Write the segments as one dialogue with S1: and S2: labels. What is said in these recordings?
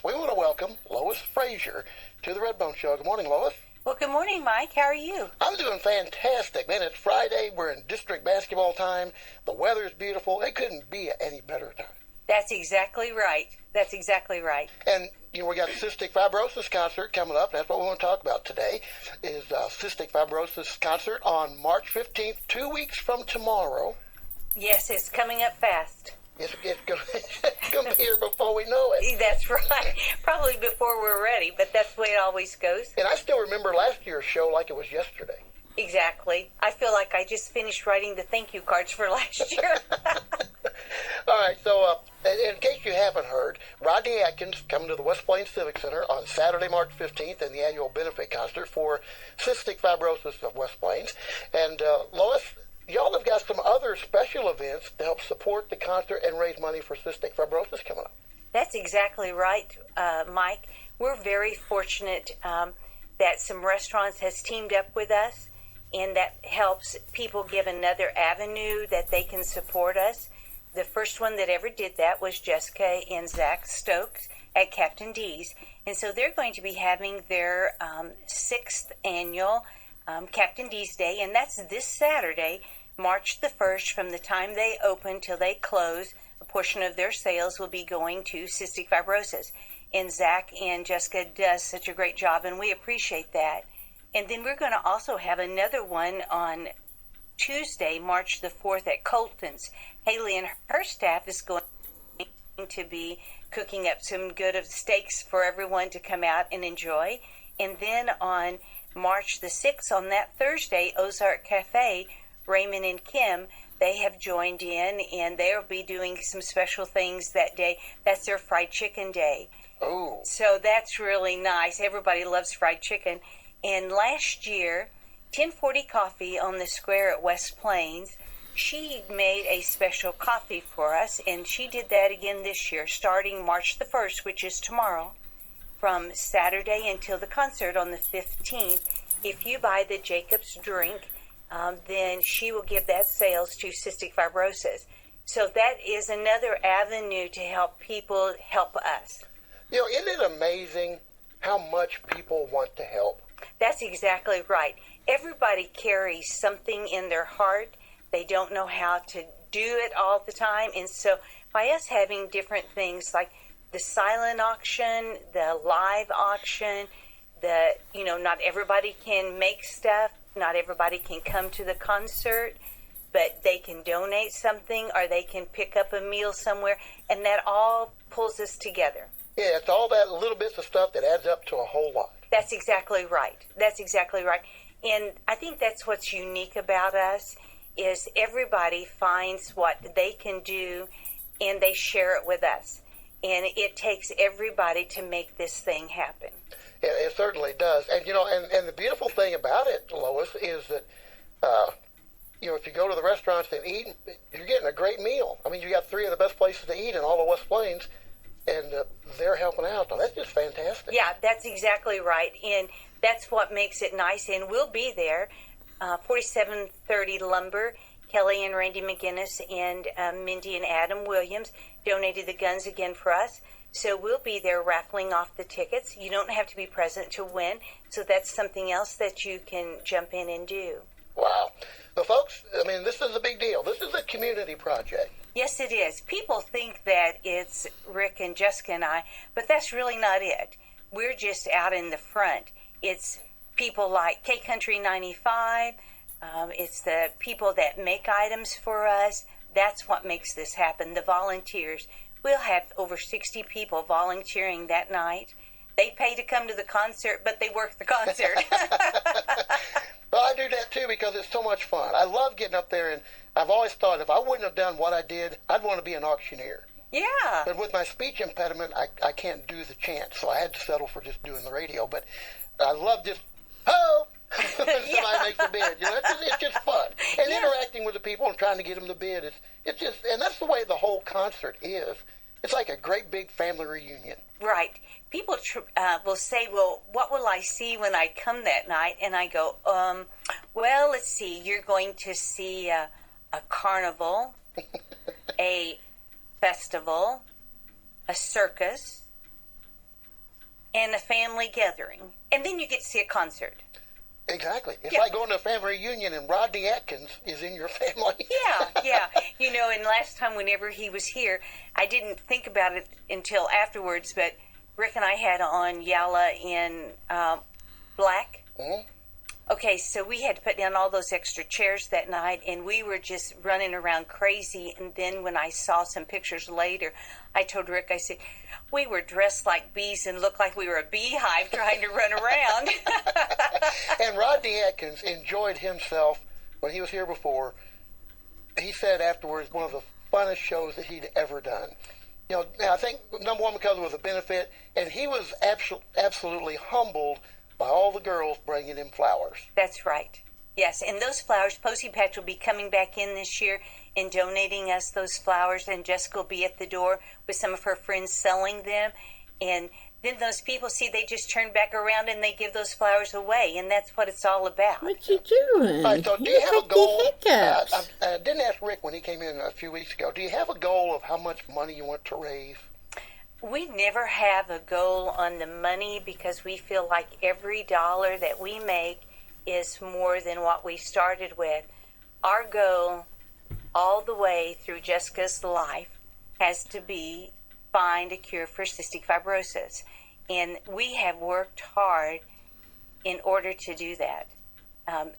S1: we want to welcome Lois Frazier to the Redbone Show. Good morning, Lois.
S2: Well, good morning, Mike. How are you?
S1: I'm doing fantastic, man. It's Friday. We're in district basketball time. The weather's beautiful. It couldn't be any better time.
S2: That's exactly right. That's exactly right.
S1: And, we got the Cystic Fibrosis concert coming up. That's what we want to talk about today, is Cystic Fibrosis concert on March 15th, 2 weeks from tomorrow.
S2: Yes, it's coming up fast.
S1: It's going to be here before we know it.
S2: That's right. Probably before we're ready, but that's the way it always goes.
S1: And I still remember last year's show like it was yesterday.
S2: Exactly. I feel like I just finished writing the thank you cards for last year.
S1: All right, so in case you haven't heard, Rodney Atkins coming to the West Plains Civic Center on Saturday, March 15th in the annual benefit concert for Cystic Fibrosis of West Plains. And Lois, y'all have got some other special events to help support the concert and raise money for cystic fibrosis coming up.
S2: That's exactly right, Mike. We're very fortunate that some restaurants has teamed up with us, and that helps people give another avenue that they can support us. The first one that ever did that was Jessica and Zach Stokes at Captain D's. And so they're going to be having their 6th annual Captain D's Day, and that's this Saturday, March the 1st. From the time they open till they close, a portion of their sales will be going to cystic fibrosis. And Zach and Jessica does such a great job, and we appreciate that. And then we're going to also have another one on Tuesday, March the 4th at Colton's. Haley and her staff is going to be cooking up some good of steaks for everyone to come out and enjoy. And then on March the 6th, on that Thursday, Ozark Cafe, Raymond and Kim, they have joined in, and they'll be doing some special things that day. That's their fried chicken day.
S1: Oh.
S2: So that's really nice. Everybody loves fried chicken. And last year, 1040 Coffee on the square at West Plains, she made a special coffee for us, and she did that again this year, starting March the 1st, which is tomorrow, from Saturday until the concert on the 15th. If you buy the Jacob's drink, then she will give that sales to cystic fibrosis. So that is another avenue to help people help us.
S1: Isn't it amazing how much people want to help?
S2: That's exactly right. Everybody carries something in their heart. They don't know how to do it all the time. And so by us having different things like the silent auction, the live auction, not everybody can make stuff. Not everybody can come to the concert, but they can donate something or they can pick up a meal somewhere, and that all pulls us together.
S1: Yeah, it's all that little bits of stuff that adds up to a whole lot.
S2: That's exactly right. That's exactly right. And I think that's what's unique about us is everybody finds what they can do and they share it with us. And it takes everybody to make this thing happen.
S1: Yeah, it certainly does. And, and the beautiful thing about it, Lois, is that, if you go to the restaurants and eat, you're getting a great meal. I mean, you got 3 of the best places to eat in all of West Plains, and they're helping out. Now, that's just fantastic.
S2: Yeah, that's exactly right. And that's what makes it nice. And we'll be there, 4730 Lumber. Kelly and Randy McGinnis and Mindy and Adam Williams donated the guns again for us. So we'll be there raffling off the tickets. You don't have to be present to win. So that's something else that you can jump in and do.
S1: Wow. Well, folks, this is a big deal. This is a community project.
S2: Yes, it is. People think that it's Rick and Jessica and I, but that's really not it. We're just out in the front. It's people like K95. It's the people that make items for us. That's what makes this happen. The volunteers. We'll have over 60 people volunteering that night. They pay to come to the concert, but they work the concert.
S1: Well, I do that too because it's so much fun. I love getting up there, and I've always thought if I wouldn't have done what I did, I'd want to be an auctioneer.
S2: Yeah.
S1: But with my speech impediment, I can't do the chant, so I had to settle for just doing the radio. But I love just, oh! Somebody makes a bid. It's just fun. And interacting with the people and trying to get them to bid, it's just, and that's the way the whole concert is. It's like a great big family reunion.
S2: Right. People will say, well, what will I see when I come that night? And I go, well, let's see. You're going to see a carnival, a festival, a circus, and a family gathering. And then you get to see a concert.
S1: Exactly. It's like going to a family reunion and Rodney Atkins is in your family.
S2: Yeah. You know, and last time whenever he was here, I didn't think about it until afterwards, but Rick and I had on Yala in black.
S1: Mm-hmm.
S2: Okay, so we had to put down all those extra chairs that night, and we were just running around crazy. And then when I saw some pictures later, I told Rick, I said, we were dressed like bees and looked like we were a beehive trying to run around.
S1: And Rodney Atkins enjoyed himself when he was here before. He said afterwards, one of the funnest shows that he'd ever done. You know, I think, number one, because it was a benefit, and he was absolutely humbled by all the girls bringing him flowers.
S2: That's right. Yes, and those flowers, Posy Patch will be coming back in this year and donating us those flowers, and Jessica will be at the door with some of her friends selling them. And then those people, see, they just turn back around and they give those flowers away, and that's what it's all about.
S3: What you doing?
S1: All right, so do you have a goal?
S3: Hiccups.
S1: I didn't ask Rick when he came in a few weeks ago. Do you have a goal of how much money you want to raise?
S2: We never have a goal on the money because we feel like every dollar that we make is more than what we started with. Our goal all the way through Jessica's life has to be find a cure for cystic fibrosis. And we have worked hard in order to do that.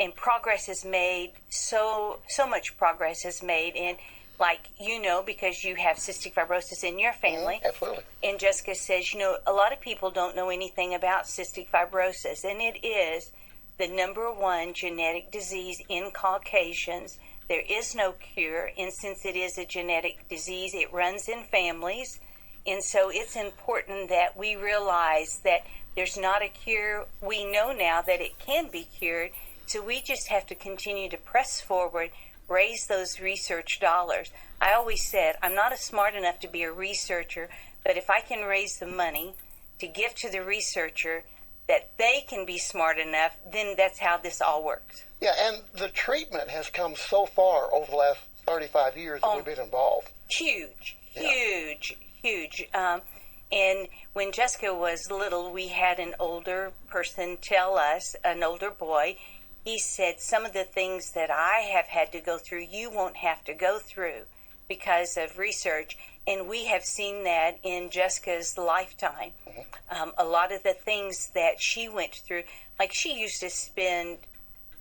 S2: And progress is made, so much progress is made in, like, you know, because you have cystic fibrosis in your family.
S1: Absolutely.
S2: And Jessica says, you know, a lot of people don't know anything about cystic fibrosis, and it is the number one genetic disease in Caucasians. There is no cure, and since it is a genetic disease, it runs in families. And so it's important that we realize that there's not a cure. We know now that it can be cured, so we just have to continue to press forward, raise those research dollars. I always said, I'm not smart enough to be a researcher, but if I can raise the money to give to the researcher that they can be smart enough, then that's how this all works.
S1: Yeah, and the treatment has come so far over the last 35 years that we've been involved.
S2: Huge. And when Jessica was little, we had an older person tell us, an older boy, he said, some of the things that I have had to go through, you won't have to go through because of research. And we have seen that in Jessica's lifetime. A lot of the things that she went through, like she used to spend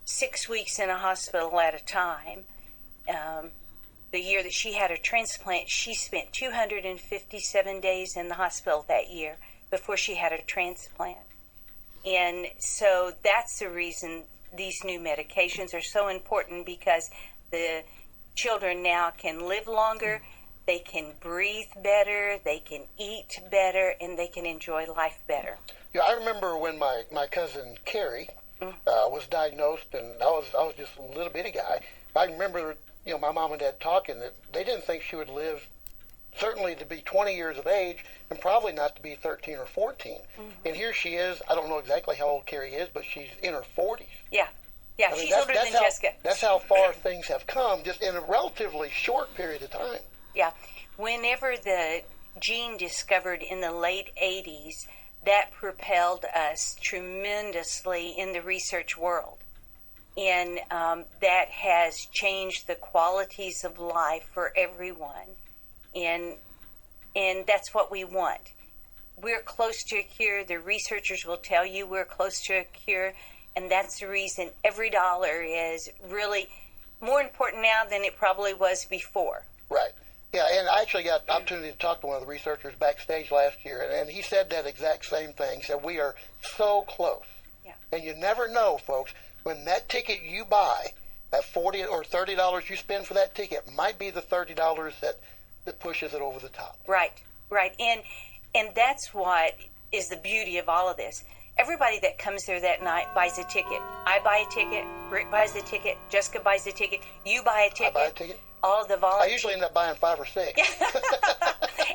S2: 6 weeks in a hospital at a time. The year that she had her transplant, she spent 257 days in the hospital that year before she had her transplant. And so that's the reason these new medications are so important, because the children now can live longer, they can breathe better, they can eat better, and they can enjoy life better.
S1: Yeah, I remember when my cousin Carrie was diagnosed, and I was just a little bitty guy. I remember, you know, my mom and dad talking that they didn't think she would live certainly to be 20 years of age, and probably not to be 13 or 14. And here she is. I don't know exactly how old Carrie is, but she's in her 40s.
S2: Yeah,
S1: I mean,
S2: she's older than Jessica.
S1: That's how far things have come, just in a relatively short period of time.
S2: Yeah. Whenever the gene discovered in the late 80s, that propelled us tremendously in the research world. And that has changed the qualities of life for everyone. And that's what we want. We're close to a cure. The researchers will tell you we're close to a cure. And that's the reason every dollar is really more important now than it probably was before.
S1: Right. Yeah, and I actually got the opportunity to talk to one of the researchers backstage last year, and he said that exact same thing. He said, we are so close.
S2: Yeah.
S1: And you never know, folks, when that ticket you buy, that $40 or $30 you spend for that ticket might be the $30 that pushes it over the top.
S2: Right. And that's what is the beauty of all of this. Everybody that comes there that night buys a ticket. I buy a ticket, Rick buys a ticket, Jessica buys a ticket, you buy a ticket.
S1: I buy a ticket.
S2: All of the volunteers.
S1: I usually end up buying 5 or 6.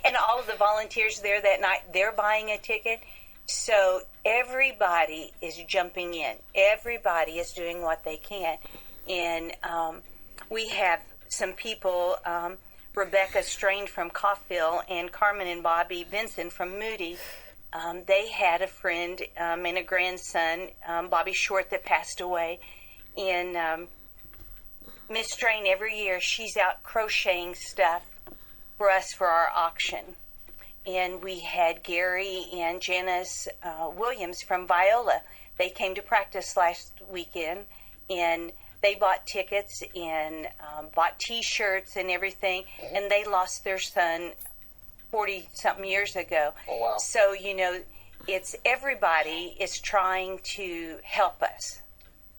S2: And all of the volunteers there that night, they're buying a ticket. So everybody is jumping in. Everybody is doing what they can. And we have some people, Rebecca Strain from Coffville and Carmen and Bobby Vinson from Moody, they had a friend and a grandson, Bobby Short, that passed away. And Miss Drain, every year, she's out crocheting stuff for us for our auction. And we had Gary and Janice Williams from Viola. They came to practice last weekend, and they bought tickets and bought T-shirts and everything, and they lost their son 40-something years ago.
S1: Oh, wow.
S2: So, it's everybody is trying to help us.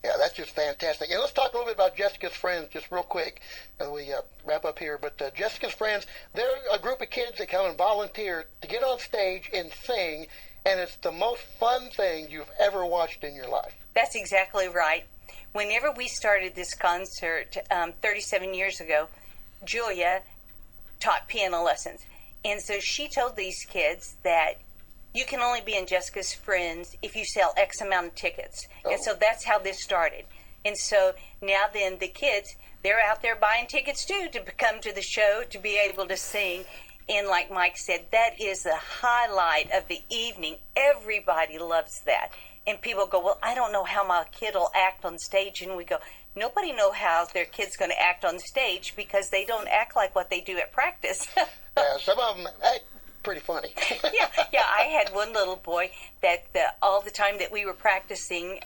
S1: Yeah, that's just fantastic. And let's talk a little bit about Jessica's Friends just real quick as we wrap up here. But Jessica's Friends, they're a group of kids that come and volunteer to get on stage and sing, and it's the most fun thing you've ever watched in your life.
S2: That's exactly right. Whenever we started this concert 37 years ago, Julia taught piano lessons. And so she told these kids that you can only be in Jessica's Friends if you sell X amount of tickets. Oh. And so that's how this started. And so now then the kids, they're out there buying tickets too to come to the show, to be able to sing. And like Mike said, that is the highlight of the evening. Everybody loves that. And people go, well, I don't know how my kid will act on stage. And we go, nobody knows how their kid's going to act on stage because they don't act like what they do at practice.
S1: Yeah, some of them act pretty funny.
S2: yeah. I had one little boy that all the time that we were practicing,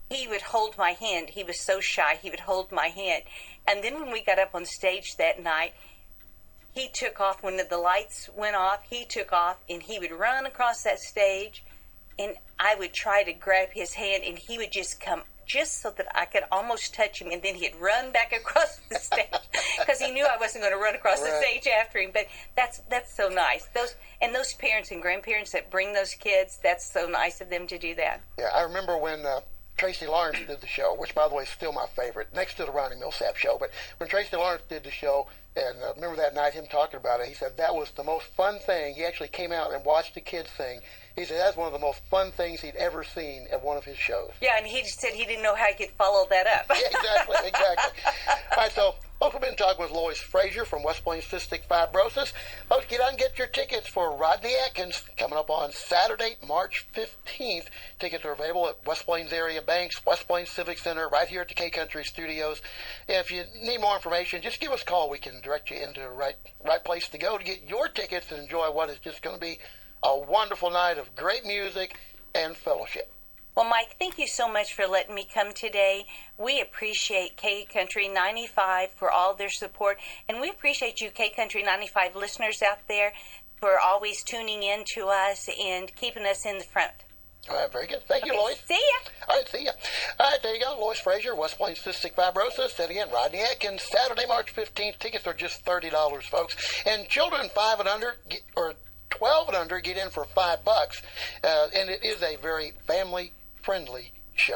S2: he would hold my hand. He was so shy. He would hold my hand. And then when we got up on stage that night, he took off. When the lights went off, he took off, and he would run across that stage, and I would try to grab his hand, and he would just come just so that I could almost touch him, and then he'd run back across the stage because he knew I wasn't going to run across the stage after him. But that's so nice. Those parents and grandparents that bring those kids, that's so nice of them to do that.
S1: Yeah, I remember when Tracy Lawrence did the show, which, by the way, is still my favorite, next to the Ronnie Millsap show. But when Tracy Lawrence did the show, and remember that night him talking about it, he said that was the most fun thing. He actually came out and watched the kids sing. He said that's one of the most fun things he'd ever seen at one of his shows.
S2: Yeah, and he just said he didn't know how he could follow that up.
S1: Yeah, exactly. All right, so folks, we've been talking with Lois Frazier from West Plains Cystic Fibrosis. Folks, get out and get your tickets for Rodney Atkins coming up on Saturday, March 15th. Tickets are available at West Plains Area Banks, West Plains Civic Center, right here at the K-Country Studios. And if you need more information, just give us a call. We can direct you into the right place to go to get your tickets and enjoy what is just going to be a wonderful night of great music and fellowship.
S2: Well, Mike, thank you so much for letting me come today. We appreciate K95 for all their support, and we appreciate you K95 listeners out there for always tuning in to us and keeping us in the front.
S1: All right, very good. Thank you, Lois.
S2: See ya.
S1: All right, see ya. All right, there you go. Lois Frazier, West Plains Cystic Fibrosis. And again, Rodney Atkins, Saturday, March 15th. Tickets are just $30, folks. And children 5 and under, or 12 and under, get in for $5. And it is a very family-friendly show.